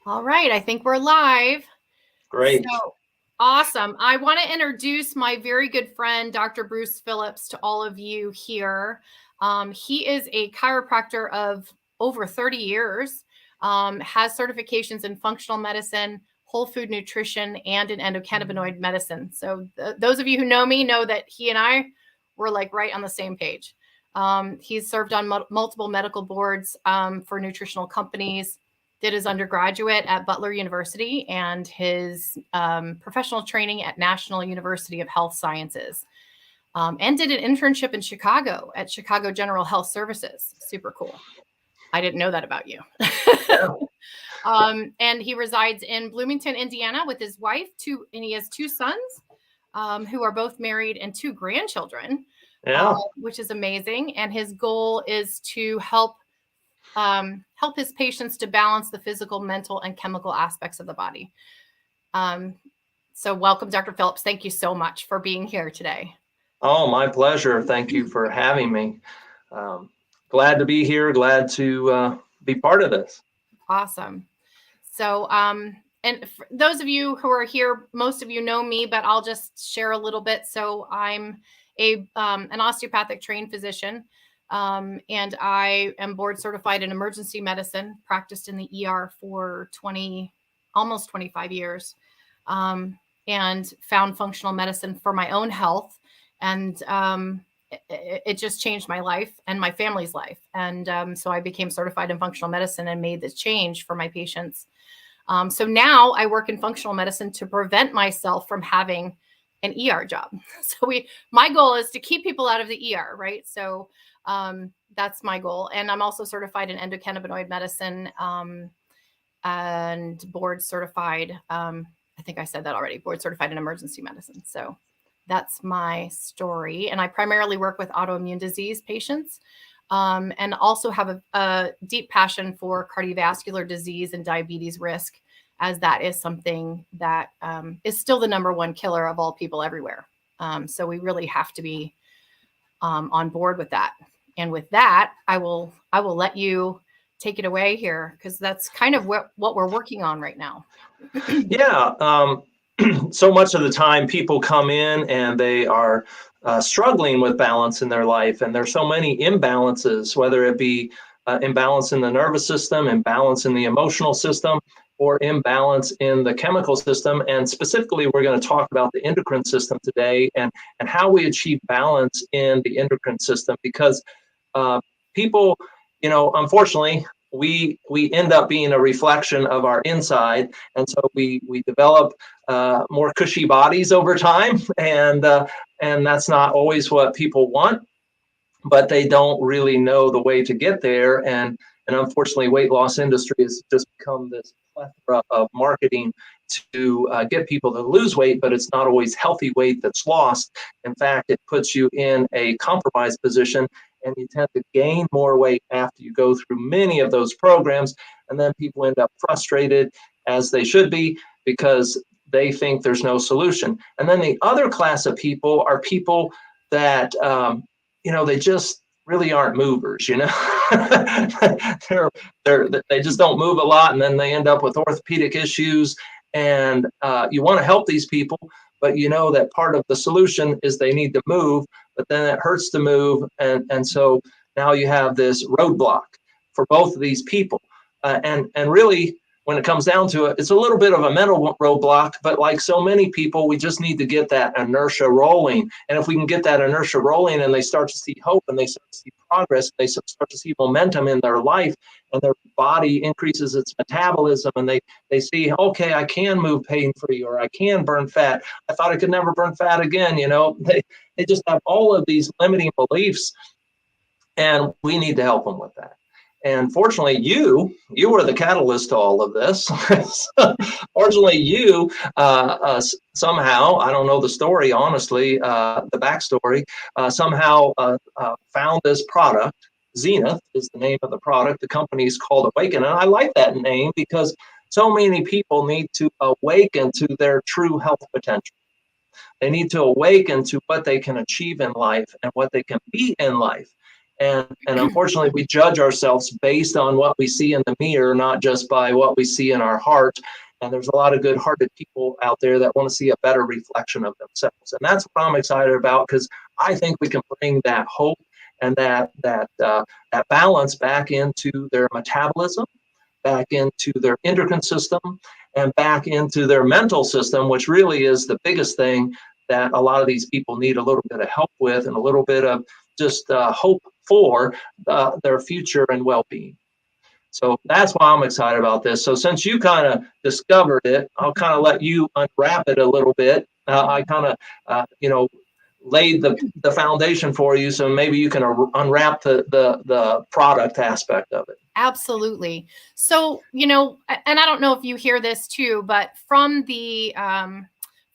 All right, I think we're live. Great. So awesome. I want to introduce my very good friend, Dr. Bruce Phillips, to all of you here. He is a chiropractor of over 30 years, has certifications in functional medicine, whole food nutrition, and in endocannabinoid medicine. So those of you who know me know that he and I were like right on the same page. He's served on multiple medical boards for nutritional companies, did his undergraduate at Butler University and his professional training at National University of Health Sciences, and did an internship in Chicago at Chicago General Health Services. Super cool. I didn't know that about you. Yeah. And he resides in Bloomington, Indiana with his wife, and he has two sons who are both married and two grandchildren, which is amazing. And his goal is to help his patients to balance the physical, mental, and chemical aspects of the body. So welcome, Dr. Phillips. Thank you so much for being here today. Oh, my pleasure. Thank you for having me. Glad to be here. Glad to be part of this. Awesome. So, and for those of you who are here, most of you know me, but I'll just share a little bit. So I'm an osteopathic trained physician. And I am board certified in emergency medicine, practiced in the ER for almost 25 years, and found functional medicine for my own health. And it just changed my life and my family's life. And so I became certified in functional medicine and made this change for my patients. So now I work in functional medicine to prevent myself from having an ER job. So my goal is to keep people out of the ER, right? So that's my goal. And I'm also certified in endocannabinoid medicine and board certified. I think I said that already, board certified in emergency medicine. So that's my story. And I primarily work with autoimmune disease patients and also have a deep passion for cardiovascular disease and diabetes risk, as that is something that is still the number one killer of all people everywhere. So we really have to be on board with that. And with that, I will let you take it away here, because that's kind of what we're working on right now. Yeah. So much of the time people come in and they are struggling with balance in their life. And there's so many imbalances, whether it be imbalance in the nervous system, imbalance in the emotional system, or imbalance in the chemical system. And specifically, we're going to talk about the endocrine system today and how we achieve balance in the endocrine system, because people, unfortunately, we end up being a reflection of our inside, and so we develop more cushy bodies over time, and that's not always what people want, but they don't really know the way to get there. And unfortunately, weight loss industry has just become this plethora of marketing to get people to lose weight, but it's not always healthy weight that's lost. In fact, it puts you in a compromised position, and you tend to gain more weight after you go through many of those programs. And then people end up frustrated, as they should be, because they think there's no solution. And then the other class of people are people that they just really aren't movers, they just don't move a lot, and then they end up with orthopedic issues. And you want to help these people, but that part of the solution is they need to move, but then it hurts to move. And so now you have this roadblock for both of these people. And really, when it comes down to it, it's a little bit of a mental roadblock, but like so many people, we just need to get that inertia rolling. And if we can get that inertia rolling and they start to see hope and they start to see progress, they start to see momentum in their life, and their body increases its metabolism, and they see, okay, I can move pain-free, or I can burn fat. I thought I could never burn fat again. They just have all of these limiting beliefs, and we need to help them with that. And fortunately, you were the catalyst to all of this. Fortunately, you somehow, I don't know the story, honestly, the backstory, somehow found this product. Zenith is the name of the product. The company is called Awaken. And I like that name because so many people need to awaken to their true health potential. They need to awaken to what they can achieve in life and what they can be in life. And unfortunately, we judge ourselves based on what we see in the mirror, not just by what we see in our heart. And there's a lot of good-hearted people out there that want to see a better reflection of themselves. And that's what I'm excited about, because I think we can bring that hope and that balance back into their metabolism, back into their endocrine system, and back into their mental system, which really is the biggest thing that a lot of these people need a little bit of help with, and a little bit of just hope for their future and well-being. So that's why I'm excited about this. So since you kind of discovered it, I'll kind of let you unwrap it a little bit. I kind of, laid the foundation for you, so maybe you can unwrap the product aspect of it. Absolutely. So, and I don't know if you hear this too, but from the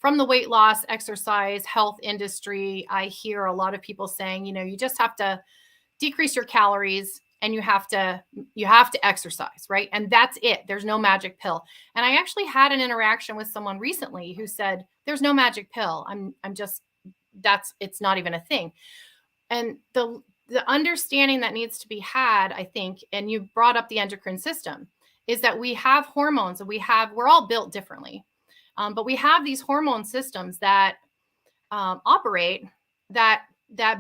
weight loss, exercise, health industry, I hear a lot of people saying, you just have to decrease your calories and you have to exercise, right? And that's it. There's no magic pill. And I actually had an interaction with someone recently who said, there's no magic pill. It's not even a thing. And the understanding that needs to be had, I think, and you brought up the endocrine system, is that we have hormones and we're all built differently. But we have these hormone systems that operate that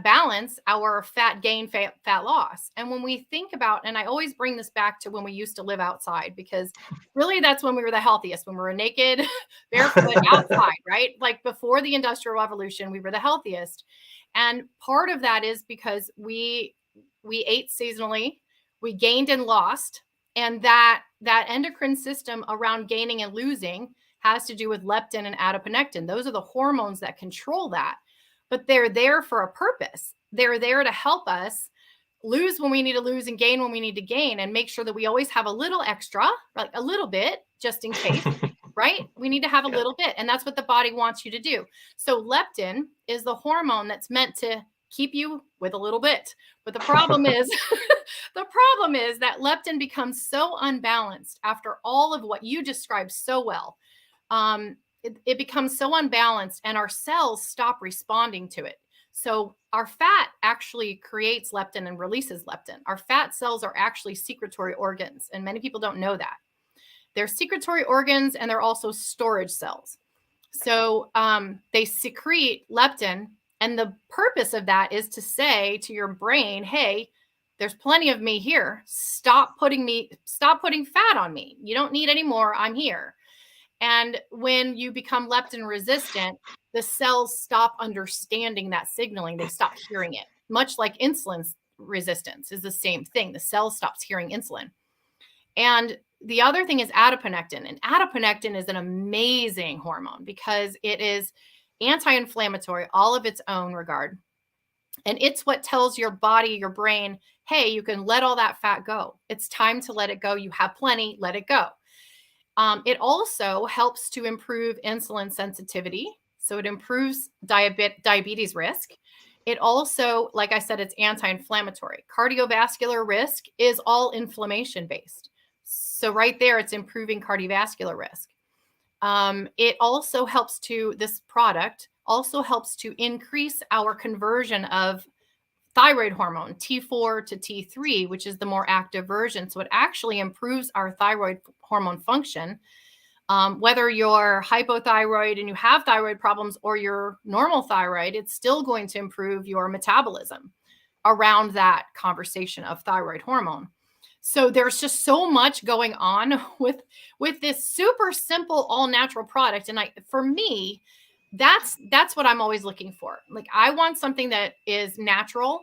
balance our fat gain, fat loss. And when we think about, and I always bring this back to when we used to live outside, because really that's when we were the healthiest, when we were naked, barefoot outside, right? Like before the Industrial Revolution, we were the healthiest. And part of that is because we ate seasonally, we gained and lost, and that endocrine system around gaining and losing has to do with leptin and adiponectin. Those are the hormones that control that. But they're there for a purpose. They're there to help us lose when we need to lose and gain when we need to gain, and make sure that we always have a little extra, like a little bit, just in case, right? We need to have a little bit. And that's what the body wants you to do. So leptin is the hormone that's meant to keep you with a little bit. But the problem is, that leptin becomes so unbalanced after all of what you described so well. It becomes so unbalanced and our cells stop responding to it. So our fat actually creates leptin and releases leptin. Our fat cells are actually secretory organs, and many people don't know that. They're secretory organs, and they're also storage cells. So they secrete leptin, and the purpose of that is to say to your brain, hey, there's plenty of me here. Stop putting fat on me. You don't need any more. I'm here. And when you become leptin resistant, the cells stop understanding that signaling. They stop hearing it. Much like insulin resistance is the same thing. The cell stops hearing insulin. And the other thing is adiponectin. And adiponectin is an amazing hormone because it is anti-inflammatory, all of its own regard. And it's what tells your body, your brain, hey, you can let all that fat go. It's time to let it go. You have plenty, let it go. It also helps to improve insulin sensitivity. So it improves diabetes risk. It also, like I said, it's anti-inflammatory. Cardiovascular risk is all inflammation based. So right there, it's improving cardiovascular risk. This product also helps to increase our conversion of thyroid hormone, T4 to T3, which is the more active version. So it actually improves our thyroid hormone function. Whether you're hypothyroid and you have thyroid problems or you're normal thyroid, it's still going to improve your metabolism around that conversation of thyroid hormone. So there's just so much going on with this super simple all natural product. And for me, that's what I'm always looking for. Like, I want something that is natural.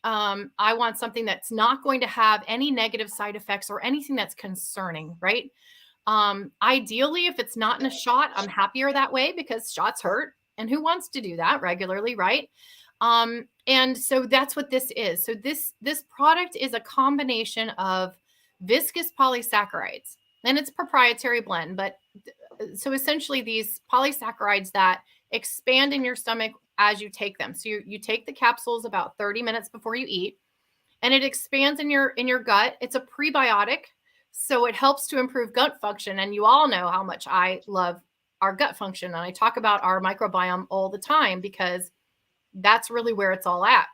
I want something that's not going to have any negative side effects or anything that's concerning, right? Ideally, if it's not in a shot, I'm happier that way because shots hurt. And who wants to do that regularly, right? And so that's what this is. So this product is a combination of viscous polysaccharides, and it's a proprietary blend. But so essentially these polysaccharides that expand in your stomach as you take them. So you take the capsules about 30 minutes before you eat, and it expands in your gut. It's a prebiotic, so it helps to improve gut function. And you all know how much I love our gut function. And I talk about our microbiome all the time because that's really where it's all at.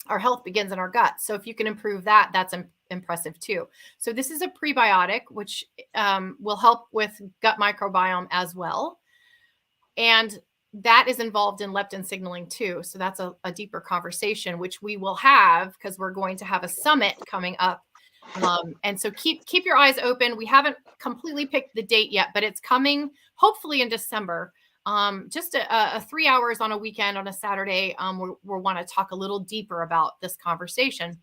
our health begins in our gut. So if you can improve that, that's impressive too. So this is a prebiotic, which will help with gut microbiome as well. And that is involved in leptin signaling too. So that's a deeper conversation, which we will have because we're going to have a summit coming up. And so keep your eyes open. We haven't completely picked the date yet, but it's coming hopefully in December. Just a 3 hours on a weekend on a Saturday. We'll want to talk a little deeper about this conversation.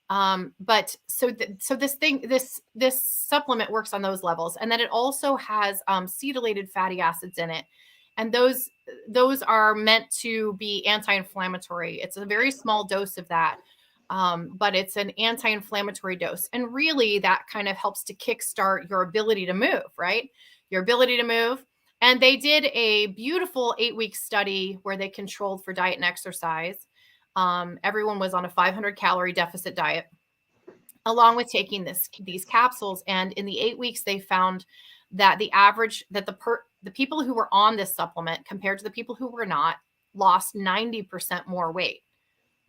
But so this supplement works on those levels, and then it also has cetylated fatty acids in it, and those are meant to be anti-inflammatory. It's a very small dose of that, but it's an anti-inflammatory dose, and really that kind of helps to kickstart your ability to move, right? Your ability to move. And they did a beautiful 8-week study where they controlled for diet and exercise. Everyone was on a 500 calorie deficit diet, along with taking these capsules. And in the 8 weeks, they found that the average that the people who were on this supplement compared to the people who were not lost 90% more weight.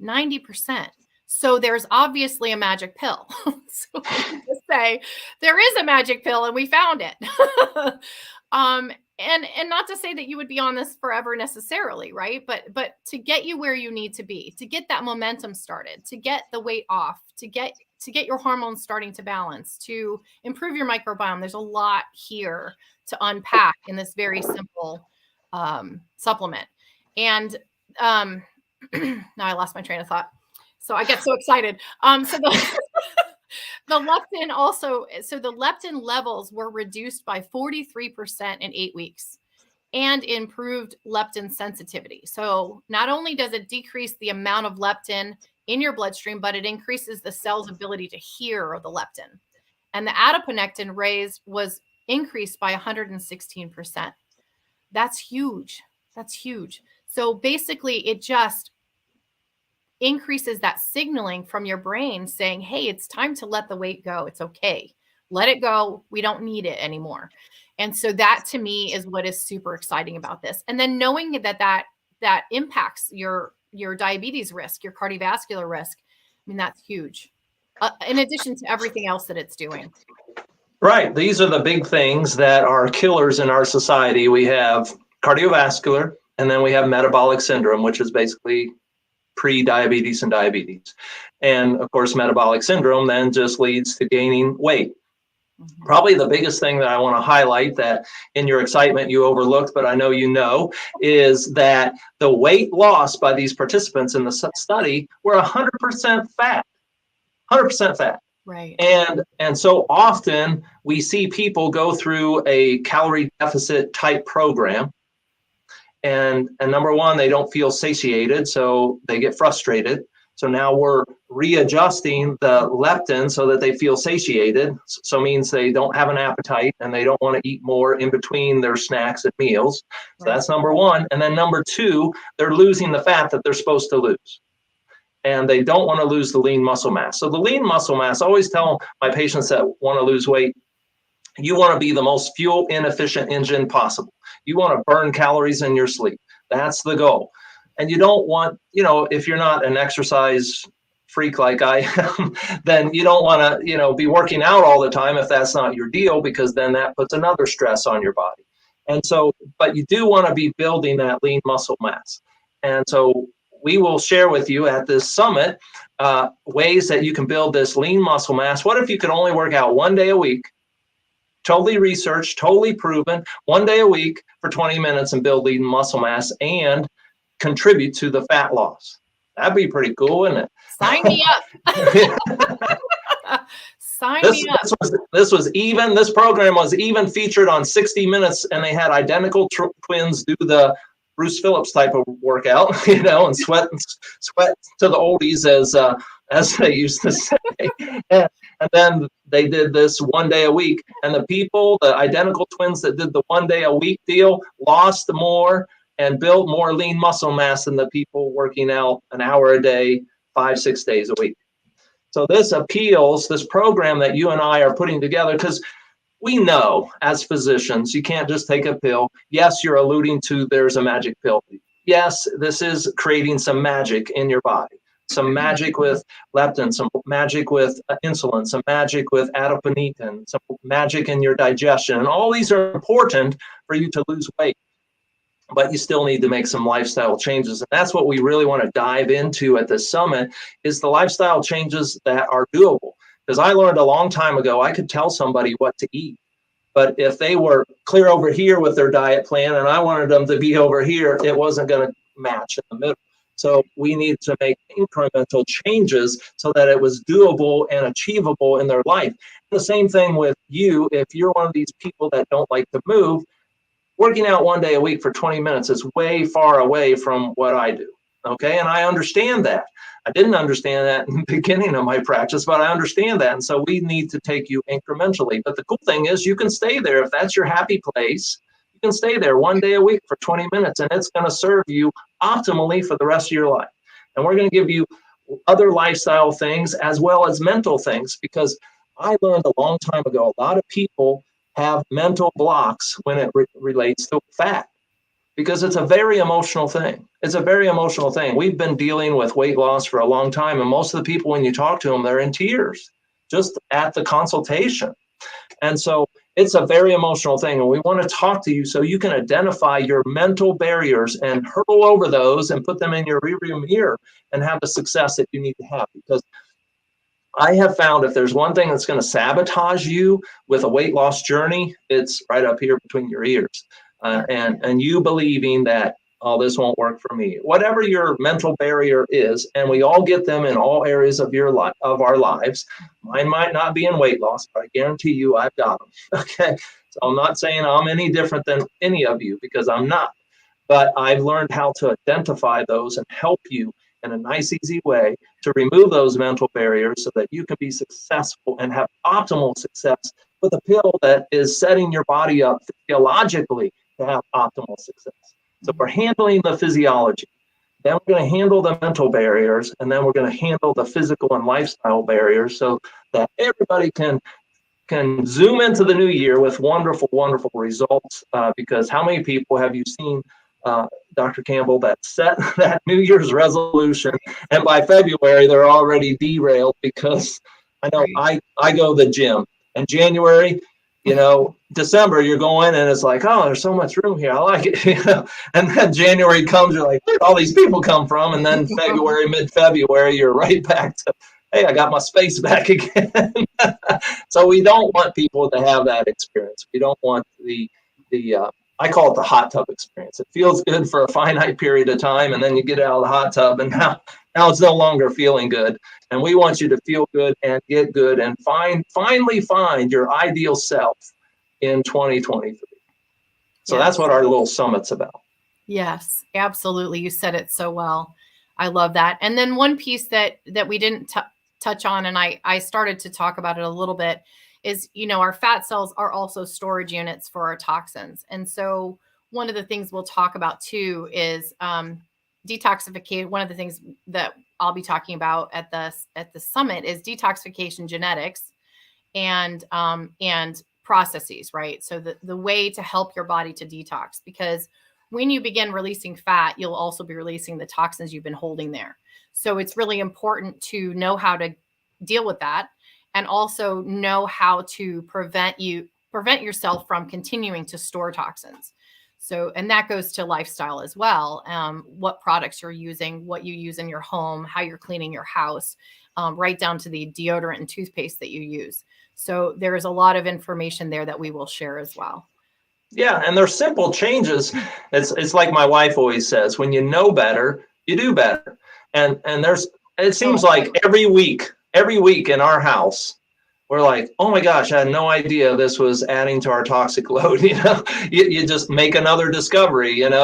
90%. So there's obviously a magic pill. So let me just say there is a magic pill, and we found it. And not to say that you would be on this forever necessarily, right? But to get you where you need to be, to get that momentum started, to get the weight off, to get your hormones starting to balance, to improve your microbiome. There's a lot here to unpack in this very simple supplement. And now I lost my train of thought. So I get so excited. So the leptin also, so the leptin levels were reduced by 43% in 8 weeks and improved leptin sensitivity. So not only does it decrease the amount of leptin in your bloodstream, but it increases the cell's ability to hear the leptin. And the adiponectin was increased by 116%. That's huge. That's huge. So basically it just increases that signaling from your brain saying, hey, it's time to let the weight go. It's okay. Let it go. We don't need it anymore. And so that to me is what is super exciting about this. And then knowing that impacts your diabetes risk, your cardiovascular risk. I mean, that's huge. In addition to everything else that it's doing. Right. These are the big things that are killers in our society. We have cardiovascular, and then we have metabolic syndrome, which is basically pre-diabetes and diabetes. And of course, metabolic syndrome then just leads to gaining weight. Mm-hmm. Probably the biggest thing that I want to highlight that in your excitement you overlooked, but I know you know, is that the weight loss by these participants in the study were 100% fat. 100% fat. Right. And so often we see people go through a calorie deficit type program. And number one, they don't feel satiated, so they get frustrated. So now we're readjusting the leptin so that they feel satiated. So it means they don't have an appetite and they don't want to eat more in between their snacks and meals. So that's number one. And then number two, they're losing the fat that they're supposed to lose. And they don't want to lose the lean muscle mass. So the lean muscle mass, I always tell my patients that want to lose weight, you want to be the most fuel inefficient engine possible. You want to burn calories in your sleep. That's the goal. And you don't want, if you're not an exercise freak like I am, then you don't want to, be working out all the time if that's not your deal, because then that puts another stress on your body. And so, but you do want to be building that lean muscle mass. And so we will share with you at this summit ways that you can build this lean muscle mass. What if you could only work out 1 day a week? Totally researched, totally proven, 1 day a week for 20 minutes and build lean muscle mass and contribute to the fat loss. That'd be pretty cool, wouldn't it? Sign me up. Sign me up. This program was even featured on 60 Minutes, and they had identical twins do the Bruce Phillips type of workout, and sweat to the oldies, as they used to say. And then they did this 1 day a week. And the identical twins that did the 1 day a week deal lost more and built more lean muscle mass than the people working out an hour a day, 5-6 days a week. So this program that you and I are putting together, because we know as physicians, you can't just take a pill. Yes, you're alluding to there's a magic pill. Yes, this is creating some magic in your body. some magic with leptin, some magic with insulin, some magic with adiponectin, some magic in your digestion. And all these are important for you to lose weight. But you still need to make some lifestyle changes. And that's what we really want to dive into at this summit, is the lifestyle changes that are doable. Because I learned a long time ago, I could tell somebody what to eat. But if they were clear over here with their diet plan and I wanted them to be over here, it wasn't going to match in the middle. So we need to make incremental changes so that it was doable and achievable in their life. The same thing with you. If you're one of these people that don't like to move, working out 1 day a week for 20 minutes is way far away from what I do. Okay. And I understand that. I didn't understand that in the beginning of my practice, but I understand that. And so we need to take you incrementally. But the cool thing is you can stay there. If that's your happy place, you can stay there 1 day a week for 20 minutes, and it's going to serve you optimally for the rest of your life. And we're going to give you other lifestyle things as well as mental things, because I learned a long time ago, a lot of people have mental blocks when it relates to fat, because it's a very emotional thing. It's a very emotional thing. We've been dealing with weight loss for a long time, and most of the people, when you talk to them, they're in tears just at the consultation. And so it's a very emotional thing, and we want to talk to you so you can identify your mental barriers and hurtle over those and put them in your rearview mirror and have the success that you need to have. Because I have found if there's one thing that's going to sabotage you with a weight loss journey, it's right up here between your ears. And you believing that, oh, this won't work for me. Whatever your mental barrier is, and we all get them in all areas of your life, of our lives. Mine might not be in weight loss, but I guarantee you I've got them. Okay. So I'm not saying I'm any different than any of you, because I'm not. But I've learned how to identify those and help you in a nice, easy way to remove those mental barriers so that you can be successful and have optimal success with a pill that is setting your body up physiologically to have optimal success. So we're handling the physiology, then we're going to handle the mental barriers, and then we're going to handle the physical and lifestyle barriers so that everybody can zoom into the new year with wonderful, wonderful results. Because how many people have you seen, Dr. Campbell, that set that New Year's resolution, and by February they're already derailed? Because I know I go to the gym, and January, December, you're going and it's like, oh, there's so much room here. I like it. And then January comes, you're like, where'd all these people come from? And then February, mid-February, you're right back to, hey, I got my space back again. So we don't want people to have that experience. We don't want the I call it the hot tub experience. It feels good for a finite period of time, and then you get out of the hot tub, and now it's no longer feeling good. And we want you to feel good and get good and finally find your ideal self in 2023. So that's what our little summit's about. Yes, absolutely. You said it so well. I love that. And then one piece that we didn't touch on, and I started to talk about it a little bit, is, our fat cells are also storage units for our toxins. And so one of the things we'll talk about too is detoxification. One of the things that I'll be talking about at the summit is detoxification genetics and processes, right? So the way to help your body to detox, because when you begin releasing fat, you'll also be releasing the toxins you've been holding there. So it's really important to know how to deal with that, and also know how to prevent yourself from continuing to store toxins. So, and that goes to lifestyle as well. What products you're using, what you use in your home, how you're cleaning your house, right down to the deodorant and toothpaste that you use. So there is a lot of information there that we will share as well. Yeah, and they're simple changes. It's like my wife always says, when you know better, you do better. And it seems like every week in our house, we're like, oh my gosh, I had no idea this was adding to our toxic load. You just make another discovery, and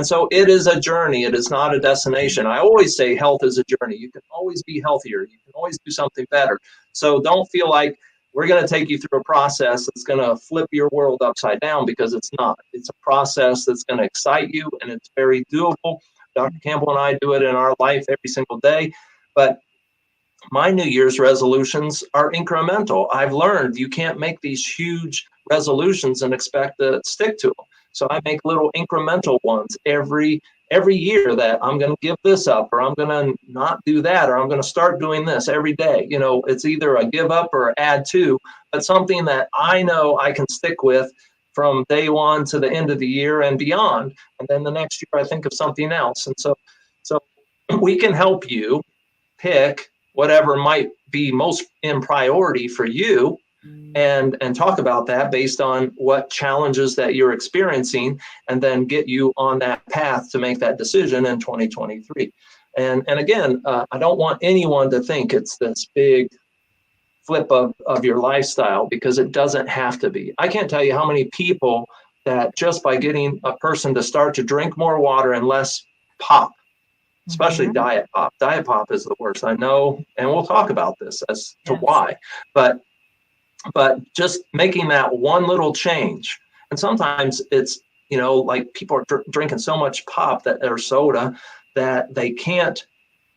so it is a journey. It is not a destination. I always say health is a journey. You can always be healthier. You can always do something better. So don't feel like we're going to take you through a process that's going to flip your world upside down, because it's not. It's a process that's going to excite you, and it's very doable. Dr. Campbell and I do it in our life every single day. But my New Year's resolutions are incremental. I've learned you can't make these huge resolutions and expect to stick to them. So I make little incremental ones every every year that I'm going to give this up, or I'm going to not do that, or I'm going to start doing this every day. It's either a give up or add to, but something that I know I can stick with from day one to the end of the year and beyond. And then the next year I think of something else. And so we can help you pick whatever might be most in priority for you, and talk about that based on what challenges that you're experiencing, and then get you on that path to make that decision in 2023. And again, I don't want anyone to think it's this big flip of your lifestyle, because it doesn't have to be. I can't tell you how many people that just by getting a person to start to drink more water and less pop, especially diet pop. Diet pop is the worst, I know, and we'll talk about this as to why. But just making that one little change, and sometimes it's, like people are drinking so much pop or soda that they can't,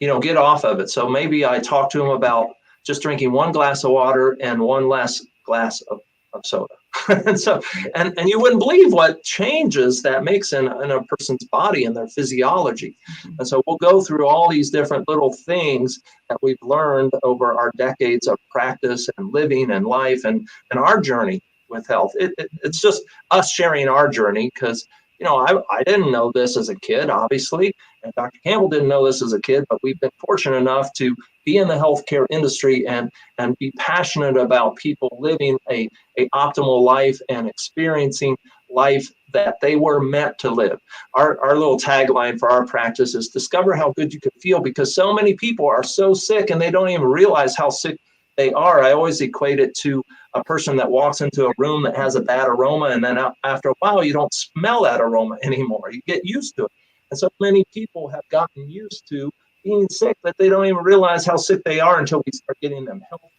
get off of it. So maybe I talk to them about just drinking one glass of water and one less glass of soda. and so, and you wouldn't believe what changes that makes in a person's body and their physiology. And so we'll go through all these different little things that we've learned over our decades of practice and living and life and our journey with health. It's just us sharing our journey, because I didn't know this as a kid, obviously, and Dr. Campbell didn't know this as a kid, but we've been fortunate enough to be in the healthcare industry and be passionate about people living a optimal life and experiencing life that they were meant to live. Our little tagline for our practice is discover how good you can feel, because so many people are so sick and they don't even realize how sick they are. I always equate it to a person that walks into a room that has a bad aroma, and then after a while you don't smell that aroma anymore. You get used to it. And so many people have gotten used to being sick that they don't even realize how sick they are until we start getting them healthy.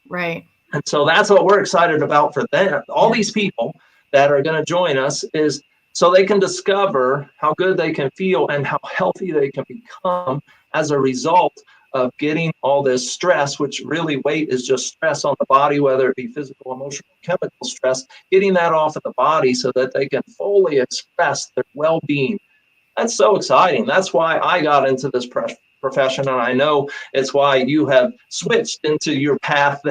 Right. And so that's what we're excited about for them. All these people that are going to join us is so they can discover how good they can feel and how healthy they can become as a result of getting all this stress, which really weight is just stress on the body, whether it be physical, emotional, chemical stress, getting that off of the body so that they can fully express their well-being. That's so exciting. That's why I got into this profession, and I know it's why you have switched into your path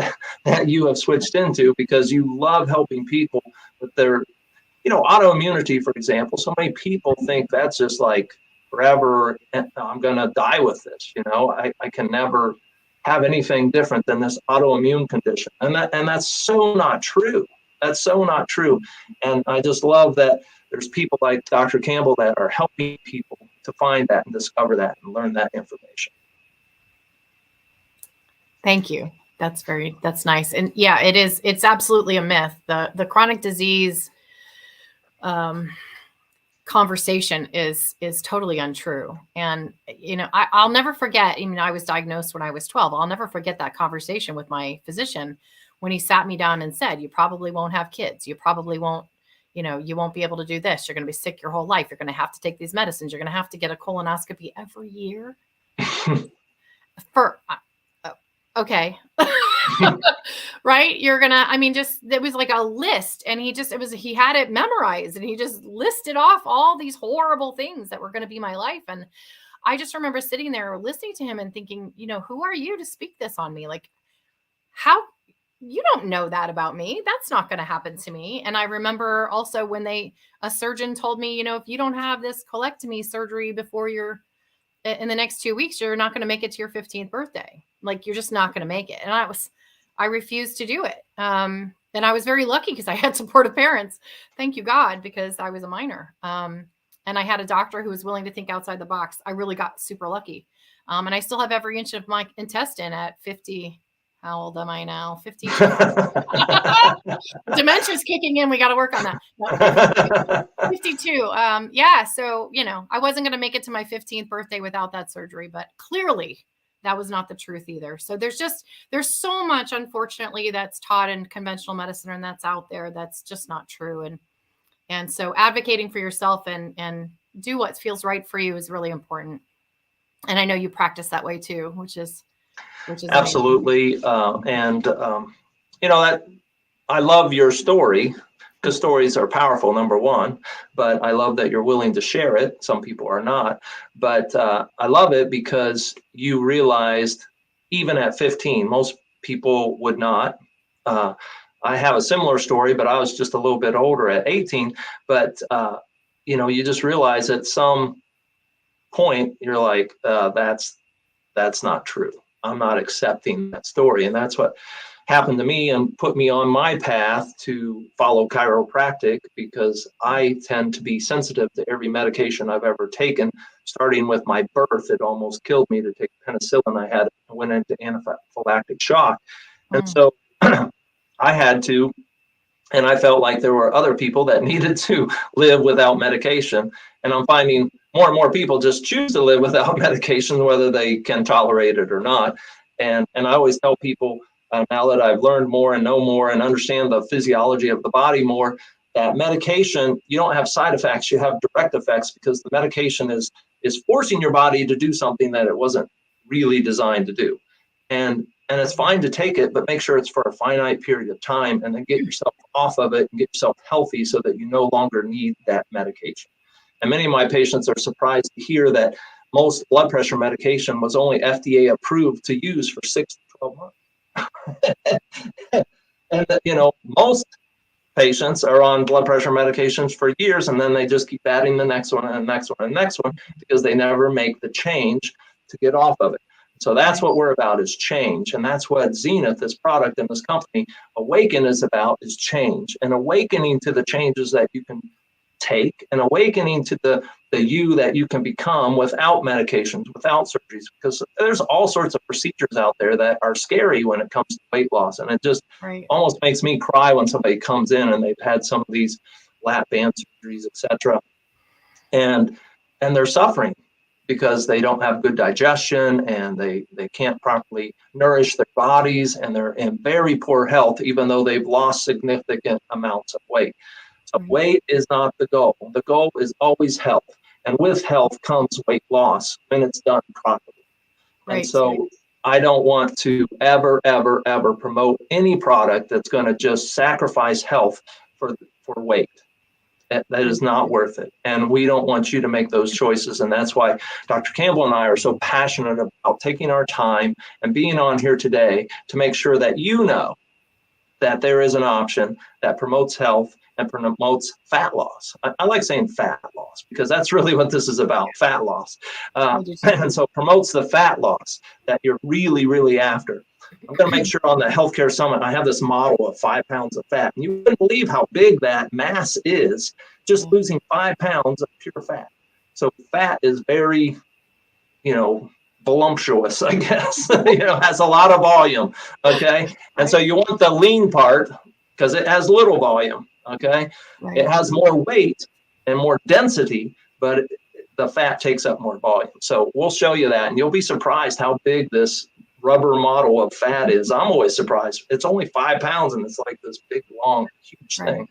that you have switched into, because you love helping people with their, autoimmunity, for example. So many people think that's just like forever, and I'm going to die with this. I can never have anything different than this autoimmune condition, and that's so not true. That's so not true. And I just love that there's people like Dr. Campbell that are helping people to find that and discover that and learn that information. Thank you. That's nice. And yeah, it's absolutely a myth. The chronic disease conversation is totally untrue. And, I'll never forget, I was diagnosed when I was 12. I'll never forget that conversation with my physician when he sat me down and said, you probably won't have kids. You probably won't, you won't be able to do this. You're going to be sick your whole life. You're going to have to take these medicines. You're going to have to get a colonoscopy every year. Okay. Right. You're going to, it was like a list, and he had it memorized, and he just listed off all these horrible things that were going to be my life. And I just remember sitting there listening to him and thinking, who are you to speak this on me? Like, how? You don't know that about me. That's not going to happen to me. And I remember also when a surgeon told me, if you don't have this colectomy surgery before you're in the next 2 weeks, you're not going to make it to your 15th birthday. Like, you're just not going to make it. And I refused to do it. And I was very lucky because I had supportive parents. Thank you, God, because I was a minor. And I had a doctor who was willing to think outside the box. I really got super lucky. And I still have every inch of my intestine at 50. How old am I now? 52. Dementia's kicking in. We got to work on that. 52. Yeah. So, I wasn't going to make it to my 15th birthday without that surgery, but clearly that was not the truth either. So there's so much, unfortunately, that's taught in conventional medicine and that's out there. That's just not true. And so advocating for yourself and do what feels right for you is really important. And I know you practice that way too, which is absolutely. That I love your story, because stories are powerful, number one, but I love that you're willing to share it. Some people are not, but I love it because you realized even at 15, most people would not. I have a similar story, but I was just a little bit older at 18, but you just realize at some point, you're like, that's not true. I'm not accepting that story. And that's what happened to me and put me on my path to follow chiropractic, because I tend to be sensitive to every medication I've ever taken. Starting with my birth, it almost killed me to take penicillin. I went into anaphylactic shock. And so I had to, and I felt like there were other people that needed to live without medication. And I'm finding more and more people just choose to live without medication, whether they can tolerate it or not. And I always tell people, now that I've learned more and know more and understand the physiology of the body more, that medication, you don't have side effects, you have direct effects, because the medication is forcing your body to do something that it wasn't really designed to do. And it's fine to take it, but make sure it's for a finite period of time, and then get yourself off of it and get yourself healthy so that you no longer need that medication. And many of my patients are surprised to hear that most blood pressure medication was only FDA approved to use for 6 to 12 months. And most patients are on blood pressure medications for years, and then they just keep adding the next one and the next one and the next one, because they never make the change to get off of it. So that's what we're about, is change. And that's what Zenith, this product and this company, Awaken, is about, is change. And awakening to the changes that you can take, and awakening to the you that you can become without medications, without surgeries, because there's all sorts of procedures out there that are scary when it comes to weight loss. And it just almost makes me cry when somebody comes in and they've had some of these lap band surgeries, etc. And they're suffering because they don't have good digestion, and they can't properly nourish their bodies, and they're in very poor health, even though they've lost significant amounts of weight. So weight is not the goal. The goal is always health. And with health comes weight loss when it's done properly. And so I don't want to ever, ever, ever promote any product that's going to just sacrifice health for weight. That is not worth it. And we don't want you to make those choices. And that's why Dr. Campbell and I are so passionate about taking our time and being on here today to make sure that you know that there is an option that promotes health and promotes fat loss. I like saying fat loss because that's really what this is about, fat loss. And so promotes the fat loss that you're really, really after. I'm going to make sure on the Healthcare Summit, I have this model of 5 pounds of fat. And you wouldn't believe how big that mass is, just losing 5 pounds of pure fat. So fat is very, voluptuous, I guess, has a lot of volume. Okay. And so you want the lean part because it has little volume. Okay. It has more weight and more density, but the fat takes up more volume. So we'll show you that, and you'll be surprised how big this rubber model of fat is. I'm always surprised. It's only 5 pounds, and it's like this big, long, huge thing.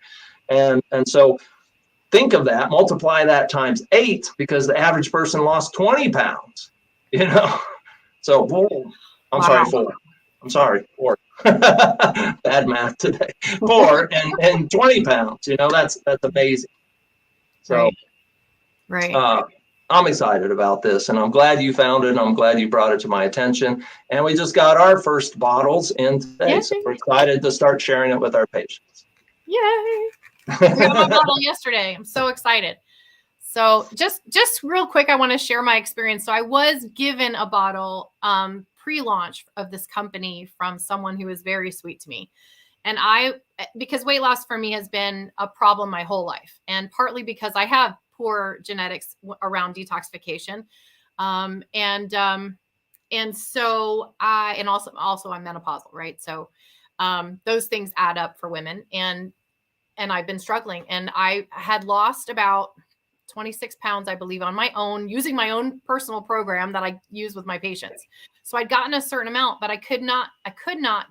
And so think of that, multiply that times 8, because the average person lost 20 pounds, So I'm sorry, 4. I'm sorry, 4. Bad math today. 4 and 20 pounds, that's amazing. So I'm excited about this, and I'm glad you found it, and I'm glad you brought it to my attention. And we just got our first bottles in today, so we're excited to start sharing it with our patients. Yay! We got my bottle yesterday. I'm so excited. So just real quick, I want to share my experience. So I was given a bottle pre-launch of this company from someone who was very sweet to me. And because weight loss for me has been a problem my whole life, and partly because I have poor genetics around detoxification. And so also I'm menopausal, right? So those things add up for women, and I've been struggling, and I had lost about 26 pounds, I believe, on my own, using my own personal program that I use with my patients. So I'd gotten a certain amount, but I could not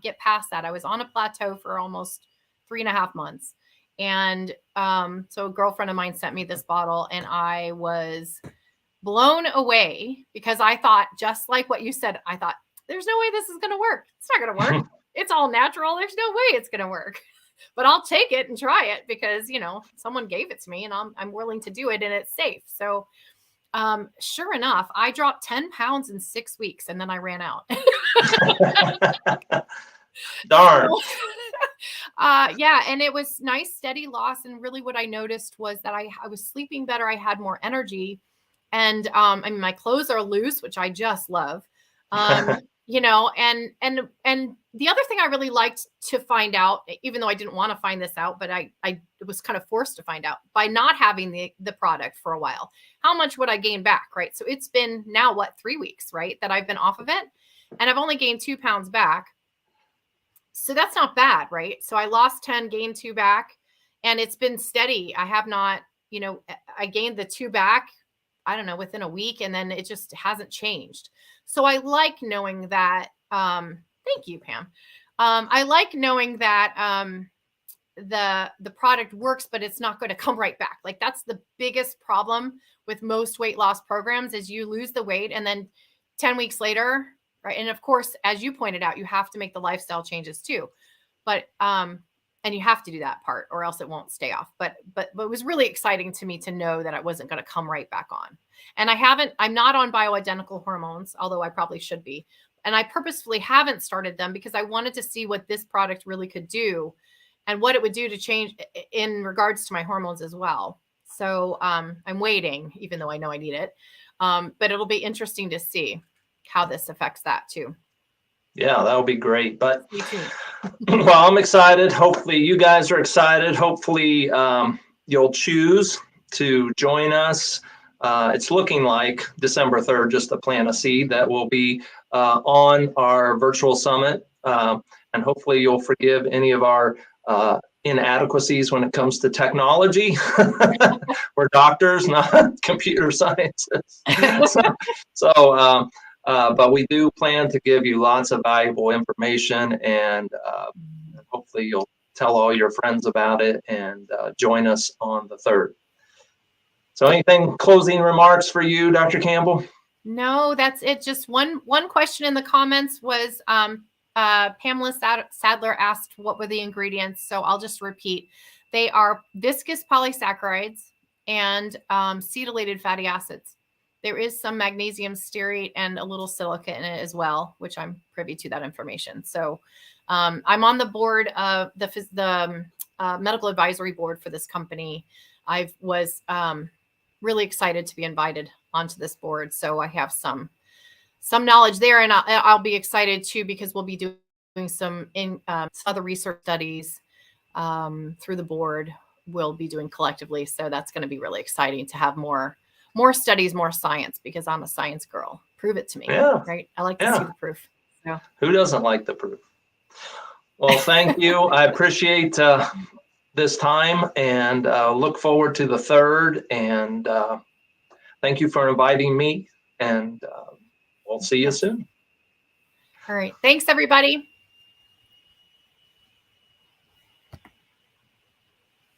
get past that. I was on a plateau for almost 3.5 months. And so a girlfriend of mine sent me this bottle, and I was blown away because I thought, just like what you said, I thought, there's no way this is going to work. It's not going to work. It's all natural. There's no way it's going to work. but I'll take it and try it because, someone gave it to me and I'm willing to do it and it's safe. So, sure enough, I dropped 10 pounds in 6 weeks and then I ran out. Darn. Yeah. And it was nice, steady loss. And really what I noticed was that I was sleeping better. I had more energy and, I mean, my clothes are loose, which I just love. And the other thing I really liked to find out, even though I didn't want to find this out, but I was kind of forced to find out by not having the product for a while, how much would I gain back? Right. So it's been now 3 weeks, right, that I've been off of it and I've only gained 2 pounds back. So that's not bad, right? So I lost 10, gained 2 back, and it's been steady. I have not, I gained the 2 back, I don't know, within a week, and then it just hasn't changed. So I like knowing that, thank you, Pam. I like knowing that the product works, but it's not going to come right back. Like that's the biggest problem with most weight loss programs is you lose the weight and then 10 weeks later, right? And of course, as you pointed out, you have to make the lifestyle changes too. But and you have to do that part or else it won't stay off. But it was really exciting to me to know that I wasn't going to come right back on. And I'm not on bioidentical hormones, although I probably should be. And I purposefully haven't started them because I wanted to see what this product really could do and what it would do to change in regards to my hormones as well. So I'm waiting, even though I know I need it. But it'll be interesting to see how this affects that too. Yeah, that'll be great. But well, I'm excited. Hopefully you guys are excited. Hopefully you'll choose to join us. It's looking like December 3rd, just to plant a seed that will be on our virtual summit. And hopefully you'll forgive any of our inadequacies when it comes to technology. We're doctors, not computer scientists. But we do plan to give you lots of valuable information, and hopefully you'll tell all your friends about it and join us on the 3rd. So anything closing remarks for you, Dr. Campbell? No, that's it. Just one question in the comments was Pamela Sadler asked what were the ingredients. So I'll just repeat. They are viscous polysaccharides and cetylated fatty acids. There is some magnesium stearate and a little silica in it as well, which I'm privy to that information. So I'm on the board of the medical advisory board for this company. I was really excited to be invited onto this board. So I have some knowledge there, and I'll be excited too, because we'll be doing some other research studies through the board. We'll be doing collectively. So that's going to be really exciting to have more studies, more science, because I'm a science girl. Prove it to me. Yeah. Right. I like to see the proof. Yeah. Who doesn't like the proof? Well, thank you. I appreciate this time and look forward to the 3rd. And thank you for inviting me. And we'll see you soon. All right. Thanks, everybody.